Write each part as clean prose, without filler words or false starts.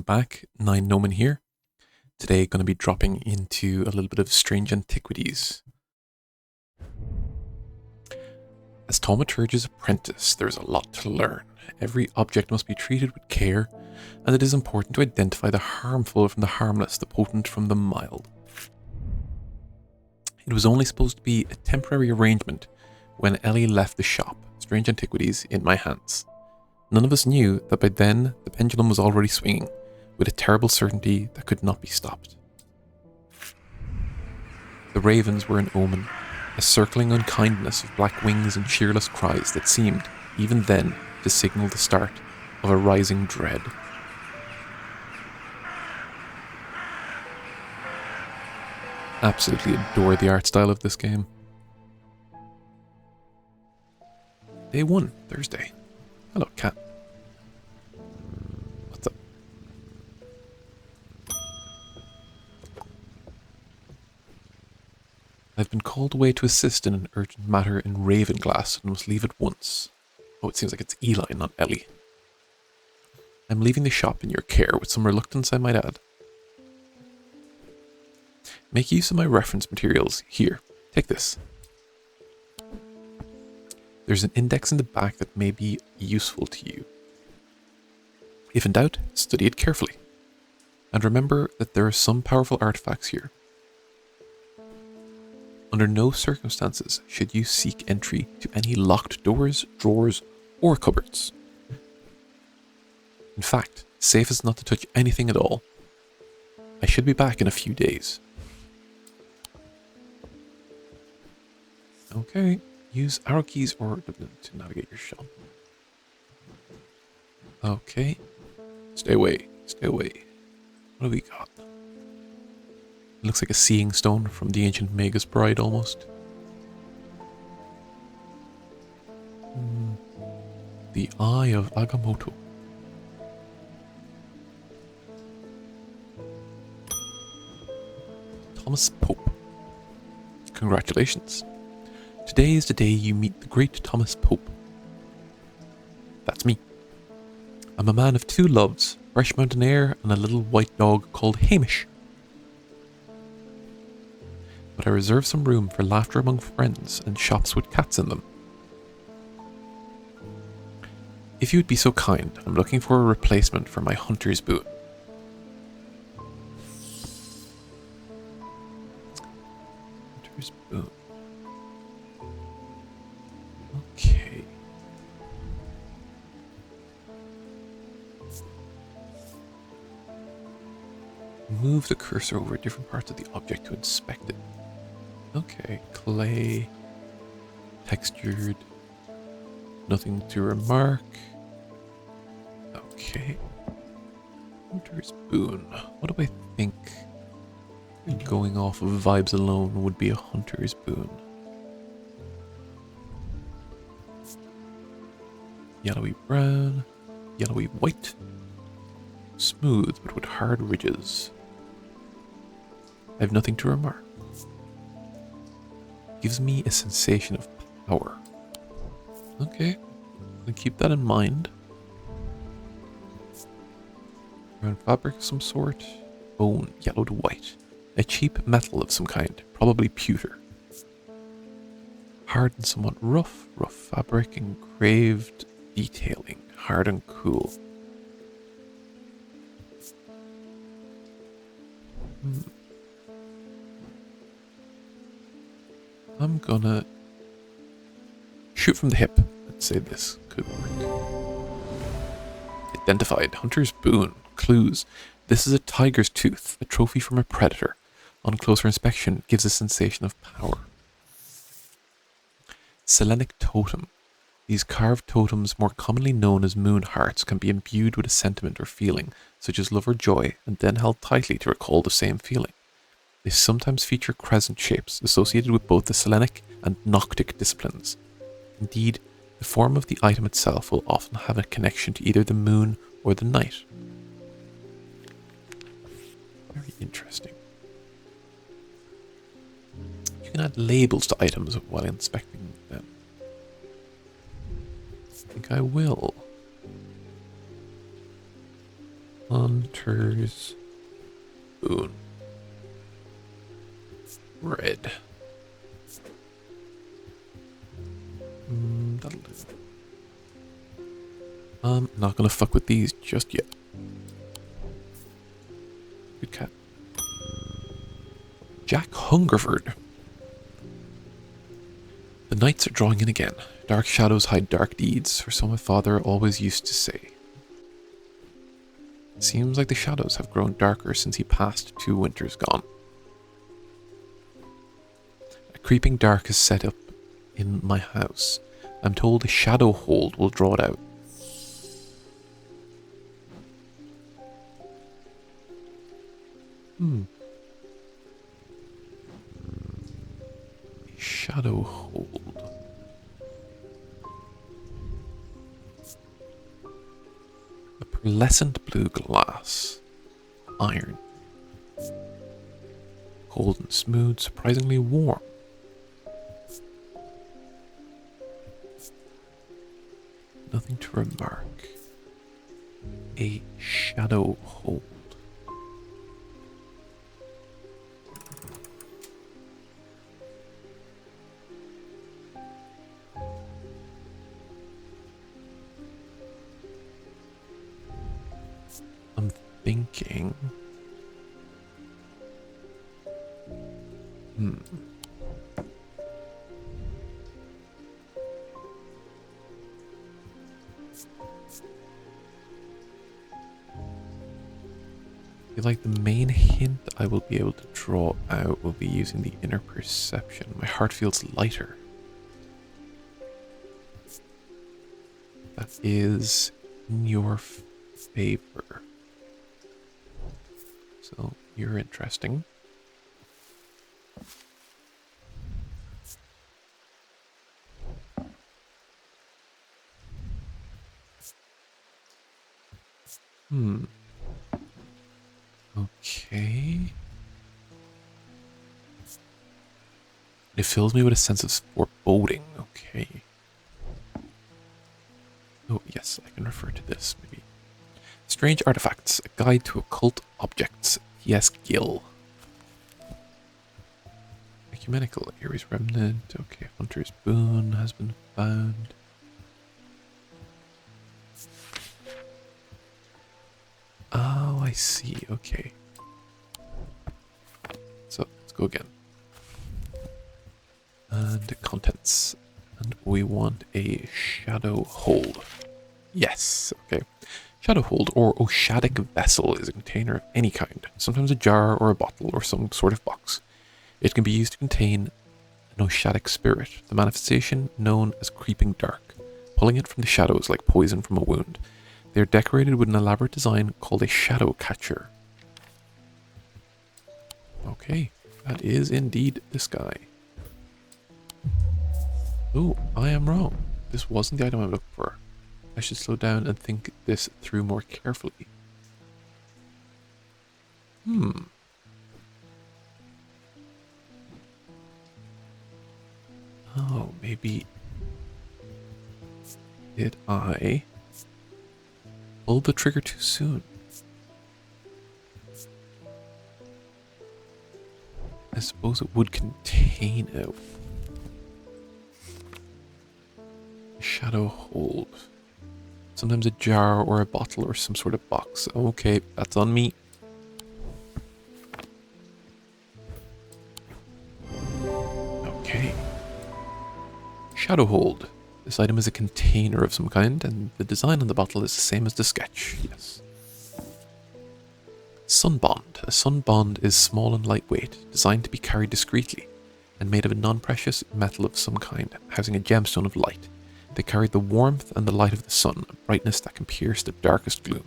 welcome back. 9Noman here. Today going to be dropping into a little bit of strange antiquities. As Thaumaturge's apprentice, there is a lot to learn. Every object must be treated with care, and it is important to identify the harmful from the harmless, the potent from the mild. It was only supposed to be a temporary arrangement when Ellie left the shop, Strange Antiquities, in my hands. None of us knew that by then the pendulum was already swinging, with a terrible certainty that could not be stopped. The ravens were an omen, a circling unkindness of black wings and cheerless cries that seemed, even then, to signal the start of a rising dread. Absolutely adore the art style of this game. Day 1, Thursday. Hello, cat. What's up? I've been called away to assist in an urgent matter in Ravenglass and must leave at once. Oh, it seems like it's Eli, not Ellie. I'm leaving the shop in your care with some reluctance, I might add. Make use of my reference materials. Here, take this. There's an index in the back that may be useful to you. If in doubt, study it carefully. And remember that there are some powerful artifacts here. Under no circumstances should you seek entry to any locked doors, drawers, or cupboards. In fact, safest not to touch anything at all. I should be back in a few days. Okay. Use arrow keys or W to navigate your shop. Okay. Stay away. Stay away. What do we got? It looks like a seeing stone from the ancient Magus Bride almost. The Eye of Agamotto. Thomas Pope. Congratulations. Today is the day you meet the great Thomas Pope. That's me. I'm a man of two loves, fresh mountain air and a little white dog called Hamish. But I reserve some room for laughter among friends and shops with cats in them. If you would be so kind, I'm looking for a replacement for my hunter's boon. Hunter's boon. Okay. Move the cursor over different parts of the object to inspect it. Okay, clay, textured, nothing to remark. Okay. Hunter's boon. What do I think, going off of vibes alone, would be a hunter's boon? Yellowy brown, yellowy white, smooth but with hard ridges. I have nothing to remark. Gives me a sensation of power. Okay, I'll keep that in mind. Brown fabric of some sort, bone, yellow to white. A cheap metal of some kind, probably pewter. Hard and somewhat rough fabric, engraved detailing, hard and cool. I'm gonna shoot from the hip and say this could work. Identified. Hunter's boon. Clues. This is a tiger's tooth, a trophy from a predator. On closer inspection, gives a sensation of power. Selenic totem. These carved totems, more commonly known as moon hearts, can be imbued with a sentiment or feeling, such as love or joy, and then held tightly to recall the same feeling. They sometimes feature crescent shapes associated with both the Selenic and Noctic disciplines. Indeed, the form of the item itself will often have a connection to either the moon or the night. Very interesting. You can add labels to items while inspecting them. I think I will. Letters. Boon. Red. That'll do. I'm not gonna fuck with these just yet. Good cat. Jack Hungerford. The nights are drawing in again. Dark shadows hide dark deeds, or so my father always used to say. It seems like the shadows have grown darker since he passed 2 winters gone. A creeping dark is set up in my house. I'm told a shadow hold will draw it out. Shadow hold. A pearlescent blue glass. Iron. Cold and smooth, surprisingly warm. Nothing to remark. A shadow hold. I'm thinking... I feel like the main hint I will be able to draw out will be using the inner perception. My heart feels lighter. That is in your favor. So you're interesting. Okay. It fills me with a sense of foreboding. Okay. Oh, yes, I can refer to this, maybe. Strange Artifacts, a guide to occult objects. Yes, Gill. Ecumenical, Ares Remnant. Okay, Hunter's Boon has been found. Oh, I see. Okay. So, let's go again. And contents. And we want a shadow hold. Yes, okay. Shadow hold or oshadic vessel is a container of any kind, sometimes a jar or a bottle or some sort of box. It can be used to contain an oshadic spirit, the manifestation known as creeping dark, pulling it from the shadows like poison from a wound. They are decorated with an elaborate design called a shadow catcher. Okay, that is indeed this guy. Oh, I am wrong. This wasn't the item I'm looking for. I should slow down and think this through more carefully. Oh, maybe... Did I pull the trigger too soon? I suppose it would contain a shadow hold. Sometimes a jar or a bottle or some sort of box. Okay, that's on me. Okay. Shadow hold. This item is a container of some kind, and the design on the bottle is the same as the sketch. Yes. Sun bond. A sun bond is small and lightweight, designed to be carried discreetly, and made of a non-precious metal of some kind, housing a gemstone of light. They carry the warmth and the light of the sun, a brightness that can pierce the darkest gloom.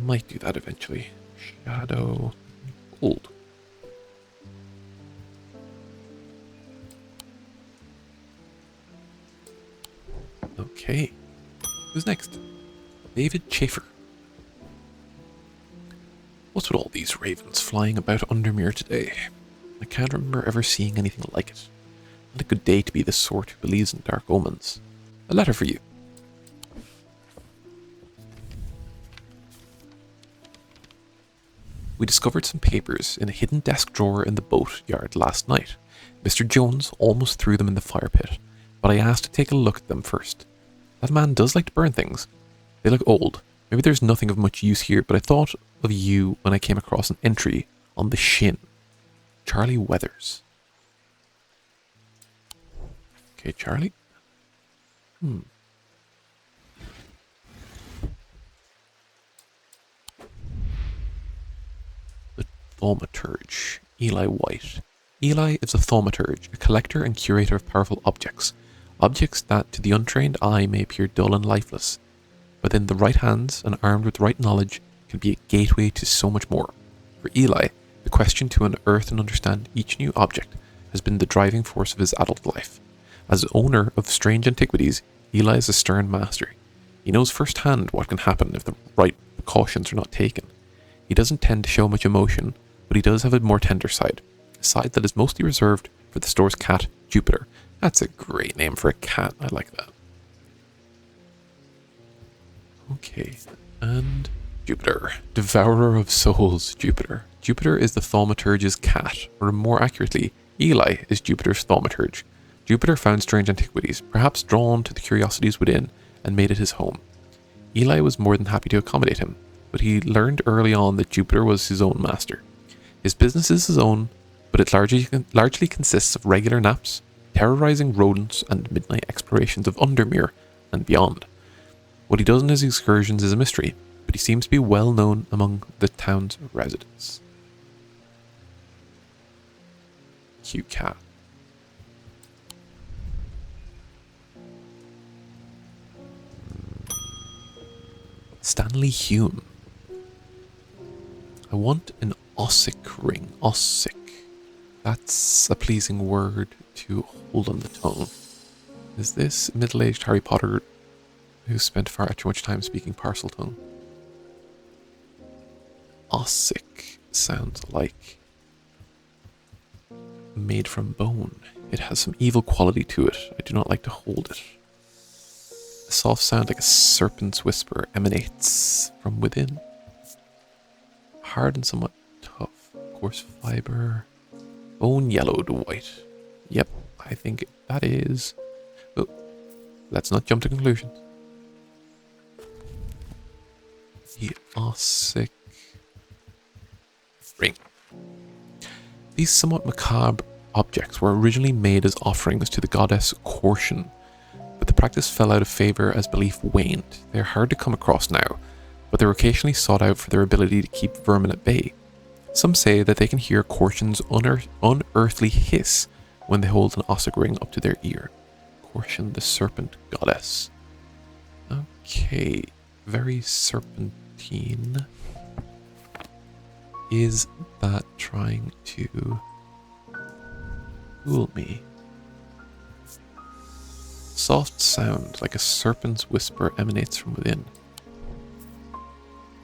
Might do that eventually. Shadow hold. Okay. Who's next? David Chafer. What's with all these ravens flying about Undermere today? I can't remember ever seeing anything like it. Not a good day to be the sort who believes in dark omens. A letter for you. We discovered some papers in a hidden desk drawer in the boat yard last night. Mr. Jones almost threw them in the fire pit, but I asked to take a look at them first. That man does like to burn things. They look old. Maybe there's nothing of much use here, but I thought of you when I came across an entry on the shin. Charlie Weathers. Okay, Charlie. The Thaumaturge, Eli White. Eli is a thaumaturge, a collector and curator of powerful objects. Objects that to the untrained eye may appear dull and lifeless, but in the right hands and armed with the right knowledge can be a gateway to so much more. For Eli, the question to unearth and understand each new object has been the driving force of his adult life. As owner of strange antiquities, Eli is a stern master. He knows firsthand what can happen if the right precautions are not taken. He doesn't tend to show much emotion, but he does have a more tender side. A side that is mostly reserved for the store's cat, Jupiter. That's a great name for a cat. I like that. Okay, and Jupiter. Devourer of souls, Jupiter. Jupiter is the thaumaturge's cat, or more accurately, Eli is Jupiter's thaumaturge. Jupiter found strange antiquities, perhaps drawn to the curiosities within, and made it his home. Eli was more than happy to accommodate him, but he learned early on that Jupiter was his own master. His business is his own, but it largely consists of regular naps, terrorizing rodents, and midnight explorations of Undermere and beyond. What he does in his excursions is a mystery, but he seems to be well known among the town's residents. Cute cat. Stanley Hume. I want an Ossic ring. Ossic. That's a pleasing word to hold on the tongue. Is this middle-aged Harry Potter who spent far too much time speaking Parseltongue? Ossic sounds like made from bone. It has some evil quality to it. I do not like to hold it. A soft sound like a serpent's whisper emanates from within. Hard and somewhat tough. Coarse fiber. Bone yellowed white. Yep, I think that is... Oh, let's not jump to conclusions. The Ossic ring. These somewhat macabre objects were originally made as offerings to the goddess Cortian, but the practice fell out of favour as belief waned. They are hard to come across now, but they're occasionally sought out for their ability to keep vermin at bay. Some say that they can hear Cortian's unearthly hiss when they hold an Ossic ring up to their ear. Cortian, the serpent goddess. Okay, very serpentine. Is that trying to fool me? Soft sound like a serpent's whisper emanates from within.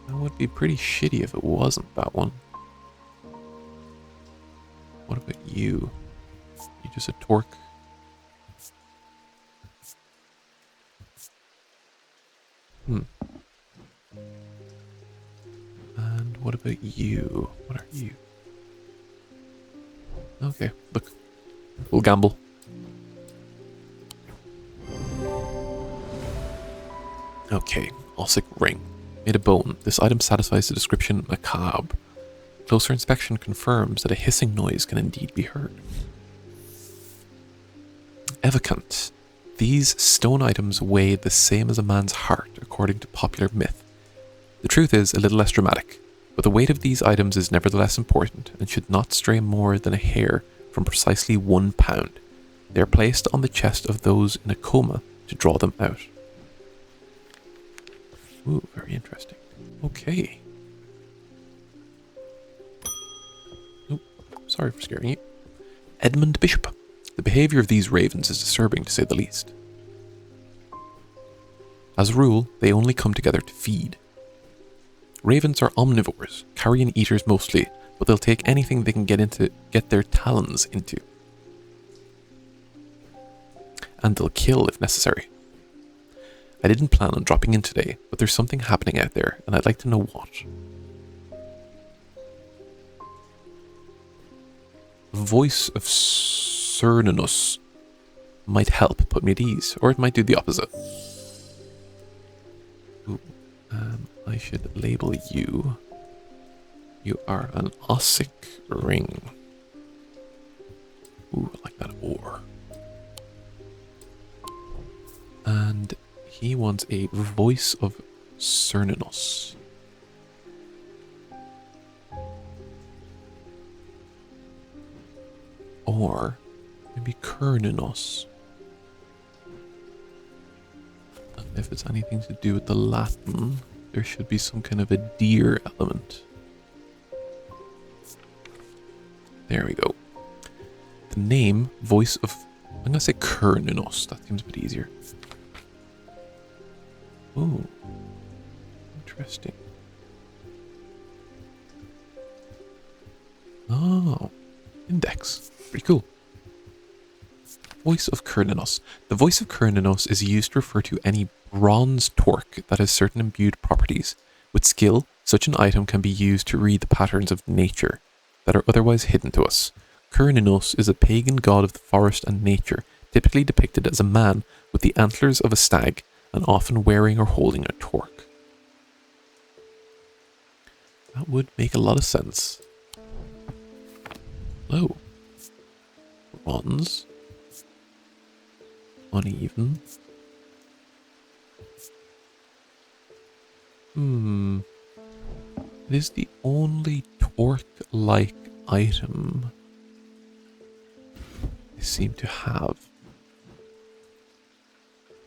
That would be pretty shitty if it wasn't that one. What about you? You just a torque? And what about you? What are you? Okay, look. We'll gamble. Okay, Ossic ring. Made of bone. This item satisfies the description macabre. Closer inspection confirms that a hissing noise can indeed be heard. Evocant. These stone items weigh the same as a man's heart, according to popular myth. The truth is a little less dramatic, but the weight of these items is nevertheless important and should not stray more than a hair from precisely 1 pound. They are placed on the chest of those in a coma to draw them out. Ooh, very interesting. Okay. Oh, sorry for scaring you. Edmund Bishop. The behaviour of these ravens is disturbing, to say the least. As a rule, they only come together to feed. Ravens are omnivores, carrion eaters mostly, but they'll take anything they can get their talons into. and they'll kill if necessary. I didn't plan on dropping in today, but there's something happening out there, and I'd like to know what. The voice of Cernunnos might help put me at ease, or it might do the opposite. Ooh, I should label you. You are an Ossic ring. Ooh, I like that ore. And he wants a voice of Cernunnos. Or maybe Cernunnos. And if it's anything to do with the Latin, there should be some kind of a deer element. There we go. The name, voice of... I'm going to say Cernunnos. That seems a bit easier. Ooh. Interesting. Oh. Index. Pretty cool. Voice of Cernunnos. The voice of Cernunnos is used to refer to any bronze torque that has certain imbued properties. With skill, such an item can be used to read the patterns of nature that are otherwise hidden to us. Cernunnos is a pagan god of the forest and nature, typically depicted as a man with the antlers of a stag and often wearing or holding a torque. That would make a lot of sense. Low. Bronze. Uneven. It is the only torque-like item I seem to have.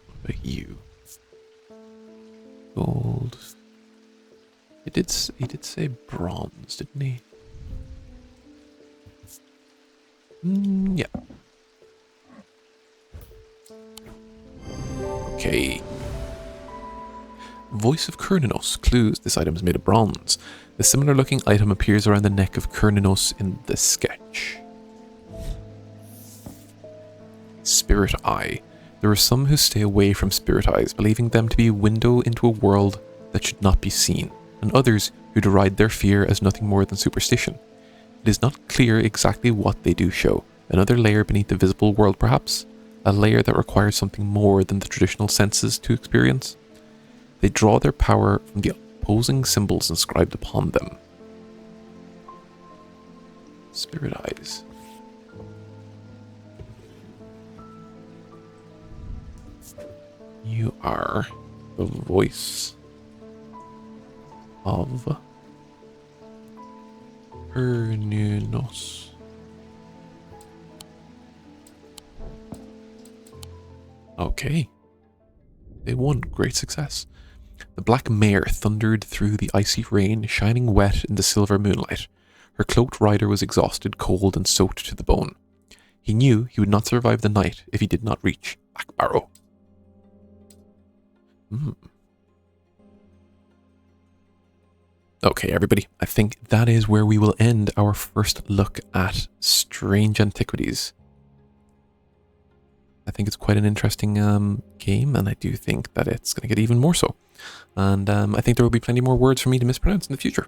What about you? Gold. He did say bronze, didn't he? Yeah. Okay. Voice of Cernunnos clues this item is made of bronze. The similar looking item appears around the neck of Cernunnos in the sketch. Spirit Eye. There are some who stay away from spirit eyes, believing them to be a window into a world that should not be seen, and others who deride their fear as nothing more than superstition. It is not clear exactly what they do show. Another layer beneath the visible world, perhaps? A layer that requires something more than the traditional senses to experience? They draw their power from the opposing symbols inscribed upon them. Spirit eyes. You are the voice of Cernunnos. Okay. They won. Great success. The black mare thundered through the icy rain, shining wet in the silver moonlight. Her cloaked rider was exhausted, cold, and soaked to the bone. He knew he would not survive the night if he did not reach Backbarrow. Okay, everybody, I think that is where we will end our first look at Strange Antiquities. I think it's quite an interesting game, and I do think that it's going to get even more so. And I think there will be plenty more words for me to mispronounce in the future.